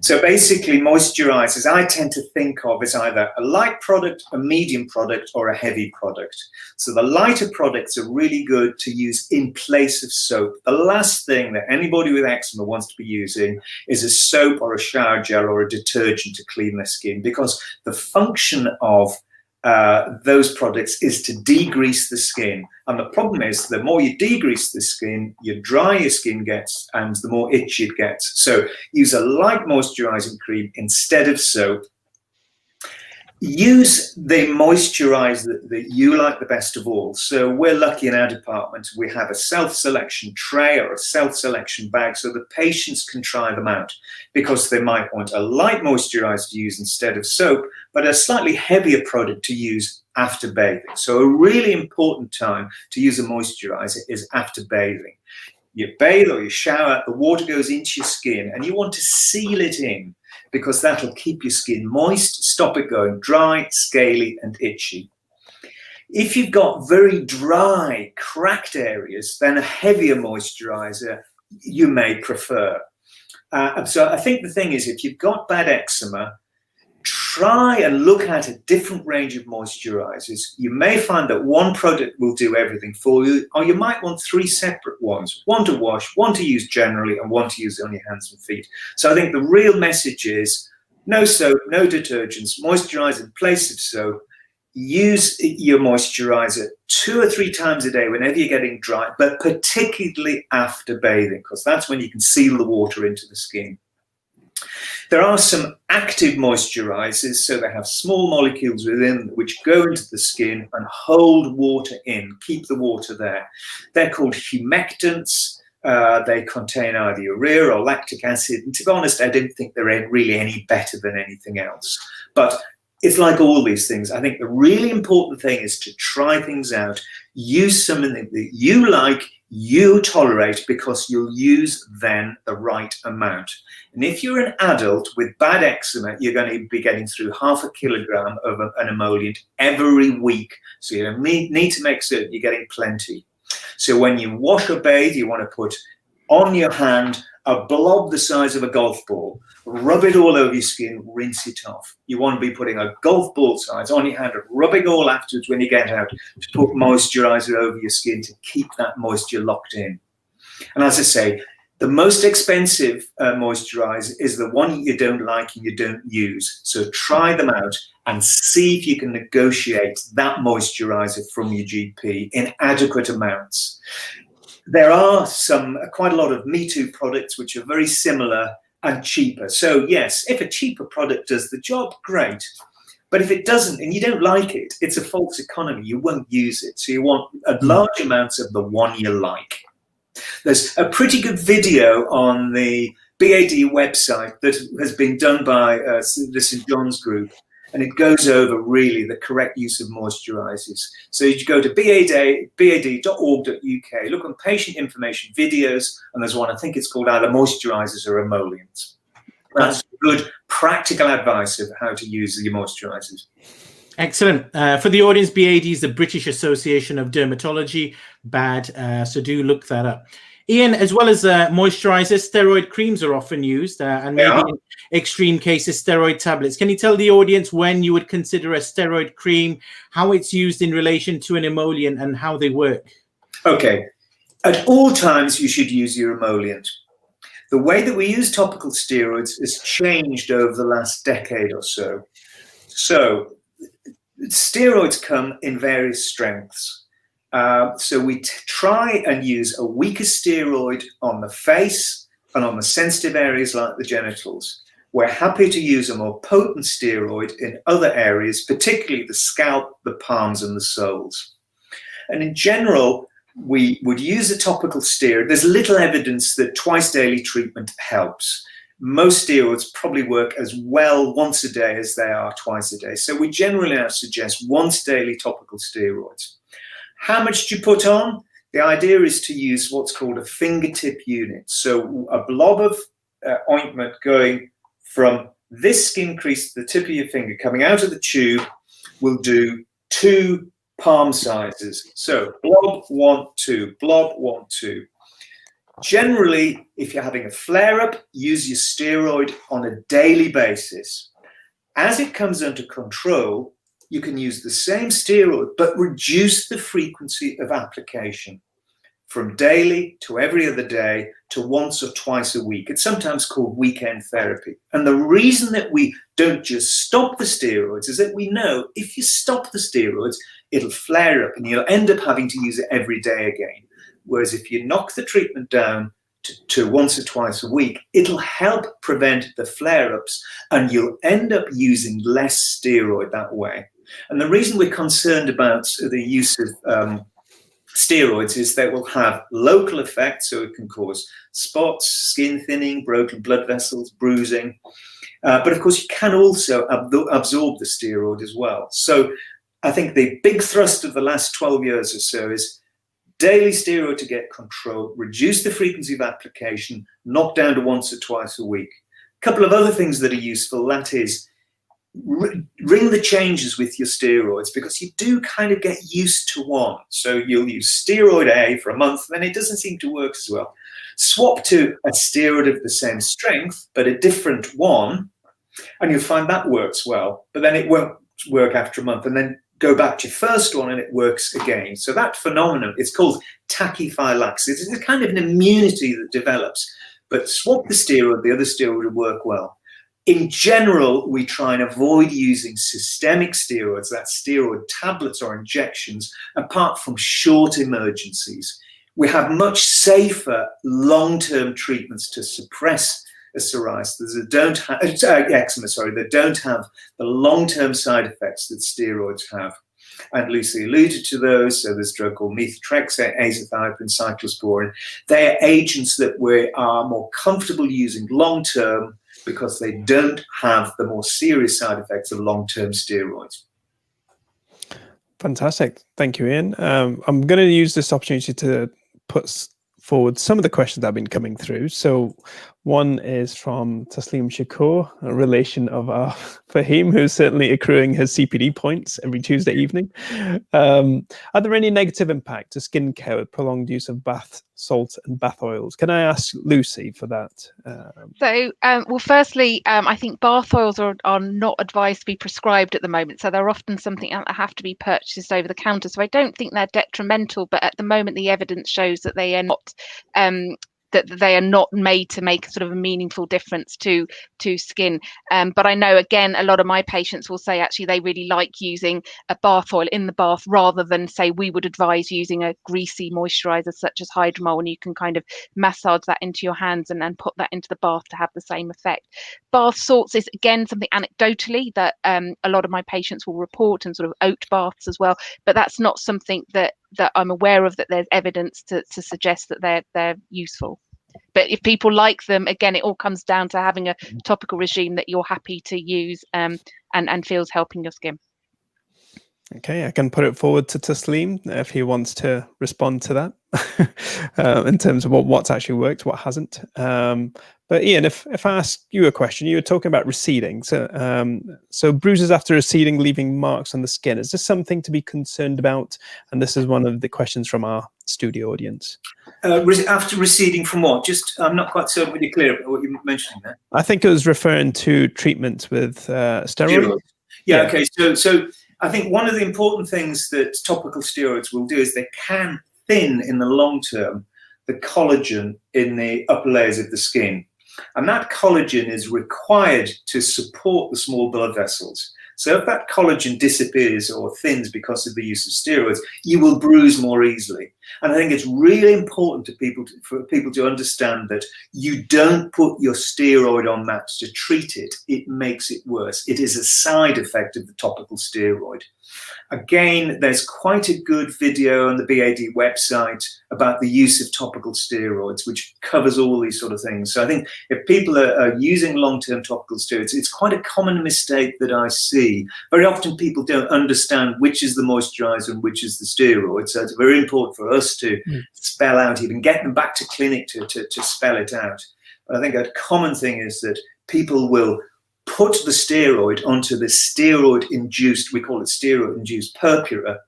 So basically, moisturizers I tend to think of as either a light product, a medium product, or a heavy product. So the lighter products are really good to use in place of soap. The last thing that anybody with eczema wants to be using is a soap or a shower gel or a detergent to clean their skin, because the function of those products is to degrease the skin. And the problem is, the more you degrease the skin, the drier your skin gets and the more itchy it gets. So use a light moisturizing cream instead of soap. Use the moisturizer that you like the best of all. So we're lucky in our department, we have a self-selection tray or a self-selection bag so the patients can try them out, because they might want a light moisturizer to use instead of soap, but a slightly heavier product to use after bathing. So a really important time to use a moisturizer is after bathing. You bathe or you shower, the water goes into your skin and you want to seal it in, because that'll keep your skin moist, stop it going dry, scaly and itchy. If you've got very dry, cracked areas, then a heavier moisturizer you may prefer. So I think the thing is, if you've got bad eczema, try and look at a different range of moisturizers. You may find that one product will do everything for you, or you might want 3 separate ones, one to wash, one to use generally, and one to use on your hands and feet. So I think the real message is no soap, no detergents, moisturize in place of soap. Use your moisturizer 2 or 3 times a day whenever you're getting dry, but particularly after bathing, because that's when you can seal the water into the skin. There are some active moisturizers, so they have small molecules within which go into the skin and hold water in, keep the water there. They're called humectants. They contain either urea or lactic acid. And to be honest, I don't think they're really any better than anything else. But it's like all these things. I think the really important thing is to try things out. Use something that you like, you tolerate, because you'll use then the right amount. And if you're an adult with bad eczema, you're going to be getting through 0.5 kilogram of an emollient every week. So you need to make certain you're getting plenty. So when you wash or bathe, you want to put on your hand a blob the size of a golf ball, rub it all over your skin, rinse it off. You want to be putting a golf ball size on your hand and rubbing all afterwards when you get out to put moisturizer over your skin to keep that moisture locked in. And as I say, the most expensive moisturizer is the one you don't like and you don't use. So try them out and see if you can negotiate that moisturizer from your GP in adequate amounts. There are quite a lot of Me Too products which are very similar and cheaper. So yes, if a cheaper product does the job, great. But if it doesn't and you don't like it, it's a false economy. You won't use it. So you want a large amounts of the one you like. There's a pretty good video on the BAD website that has been done by the St John's group, and it goes over really the correct use of moisturizers. So you go to bad.org.uk, look on patient information videos, and there's one, I think it's called either moisturizers or emollients. That's good practical advice of how to use your moisturizers. Excellent. For the audience, BAD is the British Association of Dermatology, BAD, so do look that up. Ian, as well as moisturizers, steroid creams are often used, and maybe in extreme cases, steroid tablets. Can you tell the audience when you would consider a steroid cream, how it's used in relation to an emollient, and how they work? Okay. At all times, you should use your emollient. The way that we use topical steroids has changed over the last decade or so. So steroids come in various strengths. So we try and use a weaker steroid on the face and on the sensitive areas like the genitals. We're happy to use a more potent steroid in other areas, particularly the scalp, the palms, and the soles. And in general, we would use a topical steroid. There's little evidence that twice daily treatment helps. Most steroids probably work as well once a day as they are twice a day. So we generally suggest once daily topical steroids. How much do you put on? The idea is to use what's called a fingertip unit. So a blob of ointment going from this skin crease to the tip of your finger coming out of the tube will do 2 palm sizes. So blob 1, 2, blob 1, 2. Generally, if you're having a flare-up, use your steroid on a daily basis. As it comes under control, you can use the same steroid, but reduce the frequency of application from daily to every other day to once or twice a week. It's sometimes called weekend therapy. And the reason that we don't just stop the steroids is that we know if you stop the steroids, it'll flare up and you'll end up having to use it every day again. Whereas if you knock the treatment down to once or twice a week, it'll help prevent the flare-ups and you'll end up using less steroid that way. And the reason we're concerned about the use of steroids is they will have local effects, so it can cause spots, skin thinning, broken blood vessels, bruising. But of course, you can also absorb the steroid as well. So I think the big thrust of the last 12 years or so is daily steroid to get control, reduce the frequency of application, knock down to once or twice a week. A couple of other things that are useful, that is, ring the changes with your steroids, because you do kind of get used to one. So you'll use steroid A for a month, then it doesn't seem to work as well. Swap to a steroid of the same strength, but a different one, and you'll find that works well, but then it won't work after a month, and then go back to your first one and it works again. So that phenomenon, it's called tachyphylaxis. It's a kind of an immunity that develops, but swap the steroid, the other steroid will work well. In general, we try and avoid using systemic steroids, that's steroid tablets or injections, apart from short emergencies. We have much safer long-term treatments to suppress psoriasis that don't have eczema, that don't have the long-term side effects that steroids have. And Lucy alluded to those. So there's a drug called methotrexate, azathioprine, cyclosporin. They are agents that we are more comfortable using long-term because they don't have the more serious side effects of long-term steroids. Fantastic. Thank you, Ian. I'm going to use this opportunity to put forward some of the questions that have been coming through. So one is from Taslim Shakur, a relation of Fahim, who's certainly accruing his CPD points every Tuesday evening. Are there any negative impact to skincare with prolonged use of bath salts and bath oils? Can I ask Lucy for that? Well, firstly, I think bath oils are not advised to be prescribed at the moment. So they're often something that have to be purchased over the counter. So I don't think they're detrimental, but at the moment, the evidence shows that they are not that they are not made to make sort of a meaningful difference to skin. But I know, again, a lot of my patients will say actually they really like using a bath oil in the bath rather than, say, we would advise using a greasy moisturizer such as Hydromol, and you can kind of massage that into your hands and then put that into the bath to have the same effect. Bath salts is, again, something anecdotally that a lot of my patients will report, and sort of oat baths as well, but that's not something that I'm aware of that there's evidence to suggest that they're useful. But if people like them, again, it all comes down to having a topical regime that you're happy to use and feels helping your skin. Okay, I can put it forward to Taslim if he wants to respond to that in terms of what's actually worked, what hasn't. But But Ian, if I ask you a question, you were talking about receding. So bruises after receding, leaving marks on the skin. Is this something to be concerned about? And this is one of the questions from our studio audience. After receding from what? Just, I'm not quite so really clear about what you're mentioning there. I think it was referring to treatment with steroids. Yeah, okay. So I think one of the important things that topical steroids will do is they can thin in the long term the collagen in the upper layers of the skin. And that collagen is required to support the small blood vessels. So if that collagen disappears or thins because of the use of steroids, you will bruise more easily. And I think it's really important for people to understand that you don't put your steroid on that to treat it. It makes it worse. It is a side effect of the topical steroid. Again, there's quite a good video on the BAD website about the use of topical steroids, which covers all these sort of things. So I think if people are using long-term topical steroids, it's quite a common mistake that I see. Very often people don't understand which is the moisturizer and which is the steroid. So it's very important for us to spell out, even get them back to clinic to spell it out. But I think a common thing is that people will put the steroid onto the steroid-induced, we call it steroid-induced purpura,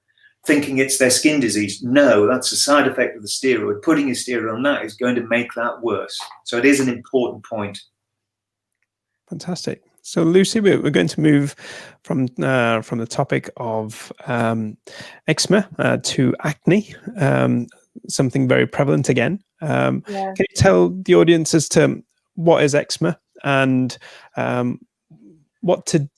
thinking it's their skin disease. No, that's a side effect of the steroid. Putting a steroid on that is going to make that worse. So it is an important point. Fantastic. So Lucy, we're going to move from the topic of eczema to acne, something very prevalent again. Can you tell the audience as to what is eczema and what to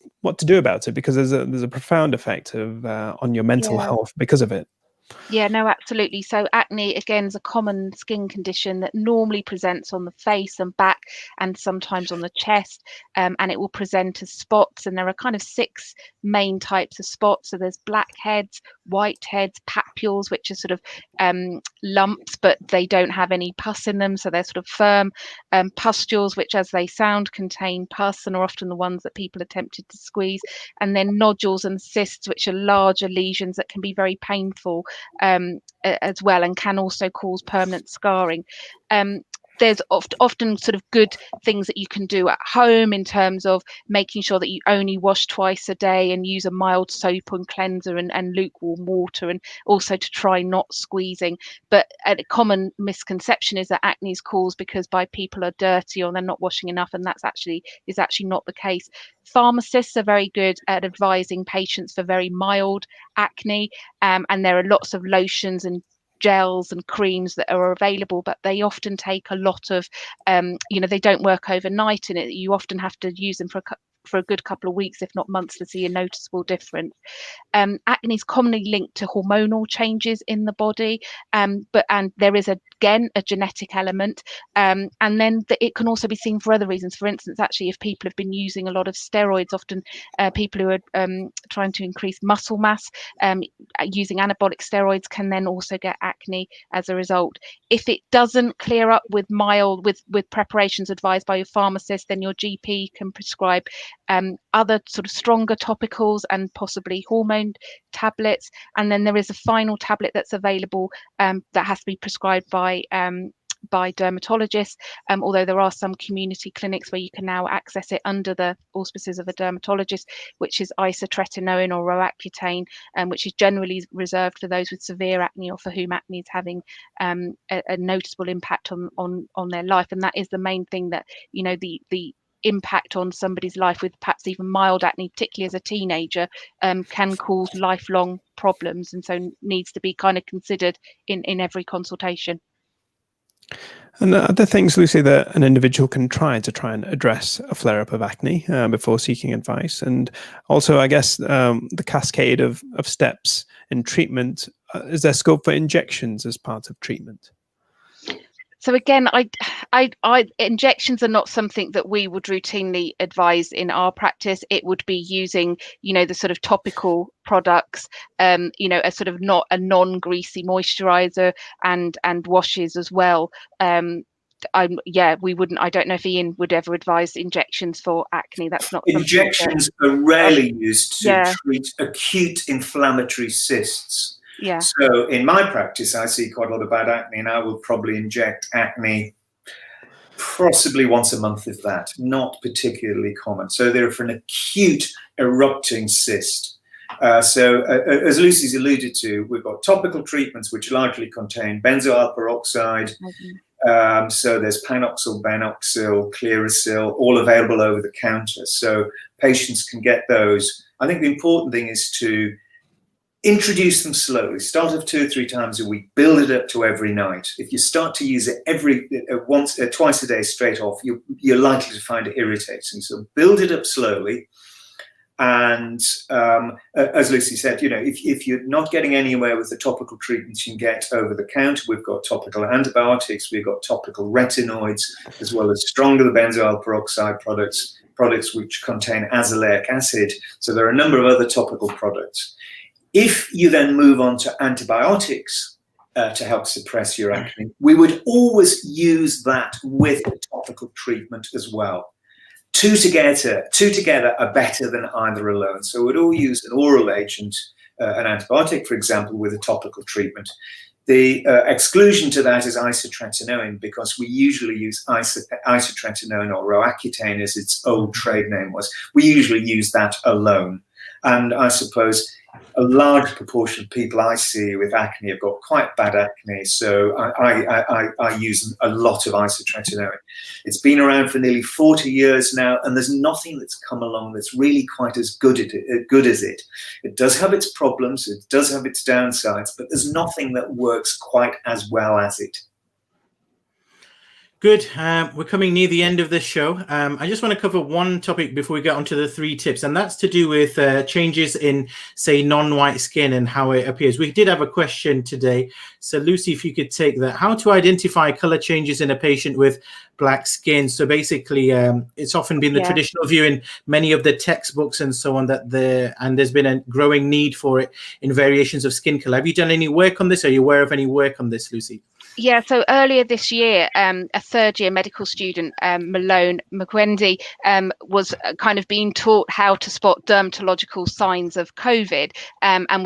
do about it, because there's a profound effect on your mental health because of it. Yeah, no, absolutely. So acne, again, is a common skin condition that normally presents on the face and back and sometimes on the chest, and it will present as spots. And there are kind of 6 main types of spots. So there's blackheads, whiteheads, papules, which are sort of lumps, but they don't have any pus in them. So they're sort of firm. Pustules, which as they sound contain pus and are often the ones that people are tempted to squeeze. And then nodules and cysts, which are larger lesions that can be very painful as well, and can also cause permanent scarring. There's often sort of good things that you can do at home in terms of making sure that you only wash twice a day and use a mild soap and cleanser and lukewarm water, and also to try not squeezing. But a common misconception is that acne is caused because people are dirty or they're not washing enough, and is actually not the case. Pharmacists are very good at advising patients for very mild acne, and there are lots of lotions and gels and creams that are available, but they often take a lot of they don't work overnight, and you often have to use them for a good couple of weeks, if not months, to see a noticeable difference. Acne is commonly linked to hormonal changes in the body, and there is again a genetic element, and then it can also be seen for other reasons. For instance, actually, if people have been using a lot of steroids, often people who are trying to increase muscle mass using anabolic steroids can then also get acne as a result. If it doesn't clear up with preparations advised by your pharmacist, then your GP can prescribe other sort of stronger topicals and possibly hormone tablets. And then there is a final tablet that's available that has to be prescribed by dermatologists, although there are some community clinics where you can now access it under the auspices of a dermatologist, which is isotretinoin or roaccutane, which is generally reserved for those with severe acne or for whom acne is having a noticeable impact on their life. And that is the main thing, that the impact on somebody's life with perhaps even mild acne, particularly as a teenager, can cause lifelong problems, and so needs to be kind of considered in every consultation. And other things, Lucy, that an individual can try and address a flare-up of acne before seeking advice, and also, I guess, the cascade of steps in treatment. Is there scope for injections as part of treatment? So again, injections are not something that we would routinely advise in our practice. It would be using, the sort of topical products, a sort of not a non-greasy moisturizer and washes as well. We wouldn't. I don't know if Ian would ever advise injections for acne. That's not. Injections are rarely used to treat acute inflammatory cysts. Yeah. So in my practice, I see quite a lot of bad acne, and I will probably inject acne Possibly once a month, if that. Not particularly common. So they're for an acute erupting cyst. As Lucy's alluded to, we've got topical treatments which largely contain benzoyl peroxide. So there's Panoxyl, Benoxyl, Clearasil, all available over the counter. So patients can get those. I think the important thing is to introduce them slowly. Start off 2 or 3 times a week. Build it up to every night. If you start to use it twice a day straight off, you're likely to find it irritating. So build it up slowly. And as Lucy said, you know, if you're not getting anywhere with the topical treatments you can get over the counter, we've got topical antibiotics, we've got topical retinoids, as well as stronger benzoyl peroxide products which contain azelaic acid. So there are a number of other topical products. If you then move on to antibiotics to help suppress your acne, we would always use that with a topical treatment as well. Two together are better than either alone. So we'd all use an oral agent, an antibiotic, for example, with a topical treatment. The exclusion to that is isotretinoin, because we usually use isotretinoin, or Roaccutane as its old trade name was. We usually use that alone. And I suppose a large proportion of people I see with acne have got quite bad acne, so I use a lot of isotretinoin. It's been around for nearly 40 years now, and there's nothing that's come along that's really quite as good as it. It does have its problems, it does have its downsides, but there's nothing that works quite as well as it. Good. We're coming near the end of this show. I just want to cover one topic before we get onto the 3 tips, and that's to do with changes in, say, non-white skin and how it appears. We did have a question today. So, Lucy, if you could take that. How to identify color changes in a patient with black skin? So basically, it's often been the traditional view in many of the textbooks and so on that there's been a growing need for it in variations of skin color. Have you done any work on this? Are you aware of any work on this, Lucy? Yeah, so earlier this year, a third-year medical student, Malone McWendy, was kind of being taught how to spot dermatological signs of COVID, and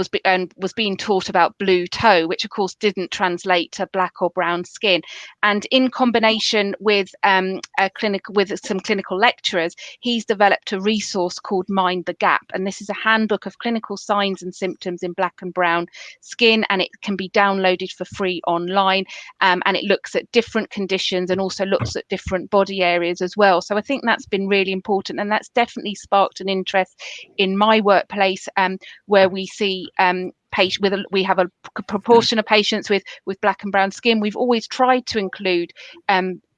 was being taught about blue toe, which of course didn't translate to black or brown skin. And in combination with some clinical lecturers, he's developed a resource called Mind the Gap, and this is a handbook of clinical signs and symptoms in black and brown skin, and it can be downloaded for free online. And it looks at different conditions and also looks at different body areas as well. So I think that's been really important, and that's definitely sparked an interest in my workplace, where we see we have a proportion of patients with black and brown skin. We've always tried to include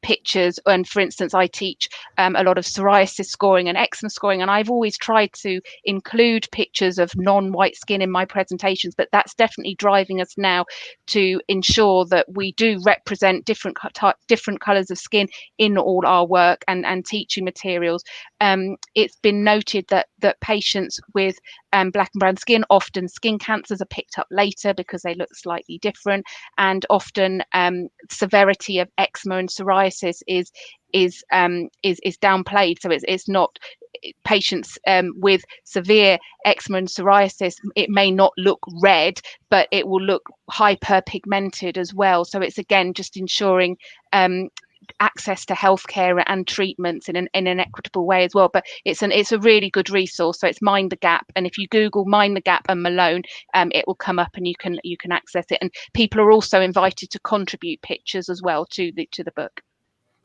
pictures, and for instance I teach a lot of psoriasis scoring and eczema scoring, and I've always tried to include pictures of non-white skin in my presentations, but that's definitely driving us now to ensure that we do represent different colors of skin in all our work and teaching materials. It's been noted that patients with black and brown skin, often skin cancers are picked up later because they look slightly different, and often severity of eczema and psoriasis is downplayed. So it's not patients with severe eczema and psoriasis. It may not look red, but it will look hyperpigmented as well. So it's again just ensuring access to healthcare and treatments in an equitable way as well. But it's a really good resource. So it's Mind the Gap, and if you Google Mind the Gap and Malone, it will come up and you can access it. And people are also invited to contribute pictures as well to the book.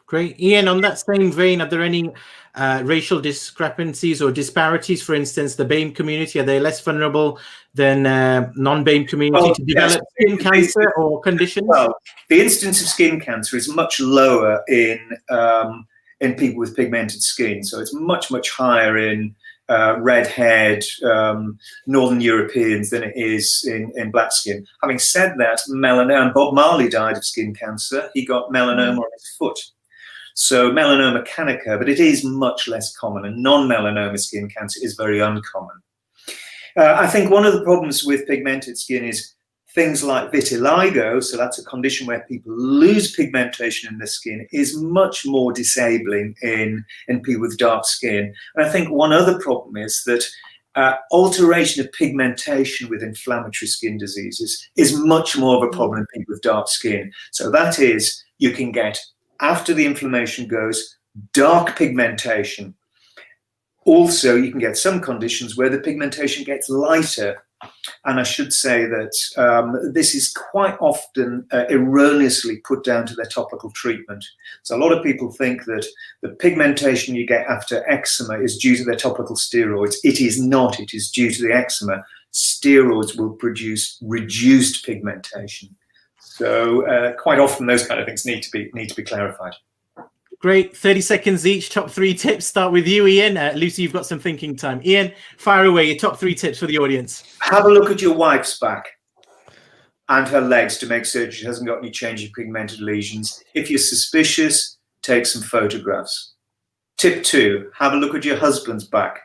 Great. Ian, on that same vein, are there any racial discrepancies or disparities? For instance, the BAME community, are they less vulnerable than non-BAME community to develop skin cancer or conditions? Well, the incidence of skin cancer is much lower in people with pigmented skin. So it's much, much higher in red-haired Northern Europeans than it is in black skin. Having said that, melanoma, Bob Marley died of skin cancer. He got melanoma on his foot. So melanoma can occur, but it is much less common, and non-melanoma skin cancer is very uncommon. I think one of the problems with pigmented skin is things like vitiligo, so that's a condition where people lose pigmentation in the skin, is much more disabling in people with dark skin. And I think one other problem is that alteration of pigmentation with inflammatory skin diseases is much more of a problem in people with dark skin. So that is, you can get after the inflammation goes, dark pigmentation. Also, you can get some conditions where the pigmentation gets lighter. And I should say that this is quite often erroneously put down to their topical treatment. So a lot of people think that the pigmentation you get after eczema is due to their topical steroids. It is not. It is due to the eczema. Steroids will produce reduced pigmentation. So quite often those kind of things need to be clarified. Great. 30 seconds each. Top 3 tips. Start with you, Ian. Lucy, you've got some thinking time. Ian, fire away. Your top 3 tips for the audience. Have a look at your wife's back and her legs to make certain she hasn't got any changing pigmented lesions. If you're suspicious, take some photographs. Tip 2, have a look at your husband's back,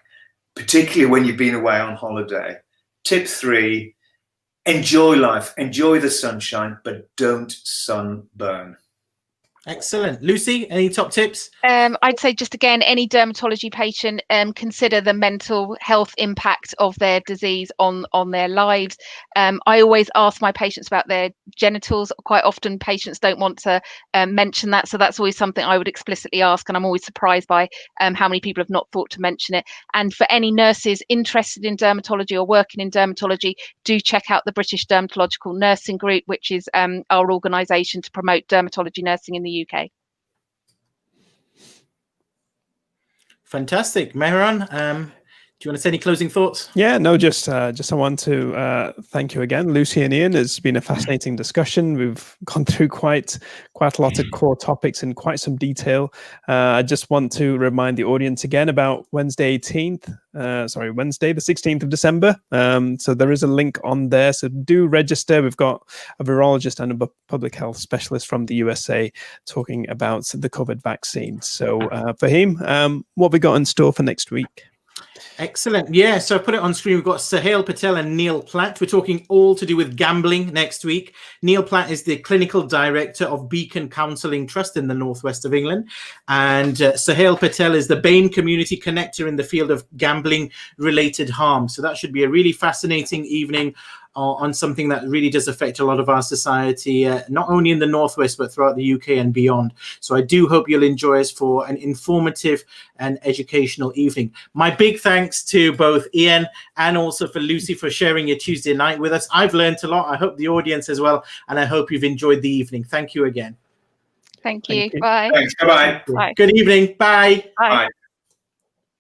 particularly when you've been away on holiday. Tip 3, enjoy life, enjoy the sunshine, but don't sunburn. Excellent. Lucy, any top tips? I'd say just again, any dermatology patient, consider the mental health impact of their disease on their lives. I always ask my patients about their genitals. Quite often patients don't want to mention that. So that's always something I would explicitly ask. And I'm always surprised by how many people have not thought to mention it. And for any nurses interested in dermatology or working in dermatology, do check out the British Dermatological Nursing Group, which is our organisation to promote dermatology nursing in the UK. Fantastic. Mehran, do you want to say any closing thoughts? Yeah, no, just I want to thank you again, Lucy and Ian. It's been a fascinating discussion. We've gone through quite a lot of core topics in quite some detail. I just want to remind the audience again about Wednesday the 16th of December. So there is a link on there. So do register. We've got a virologist and a public health specialist from the USA talking about the COVID vaccine. So Fahim, what have we got in store for next week? Excellent. Yeah, so I put it on screen. We've got Sahil Patel and Neil Platt. We're talking all to do with gambling next week. Neil Platt is the clinical director of Beacon Counselling Trust in the northwest of England. And Sahil Patel is the BAME community connector in the field of gambling-related harm. So that should be a really fascinating evening on something that really does affect a lot of our society, not only in the northwest, but throughout the UK and beyond. So I do hope you'll enjoy us for an informative and educational evening. My big thanks to both Ian and also for Lucy for sharing your Tuesday night with us. I've learned a lot. I hope the audience as well. And I hope you've enjoyed the evening. Thank you again. Thank you. Bye. Thanks. Bye-bye. Bye. Good evening. Bye. Bye. Bye.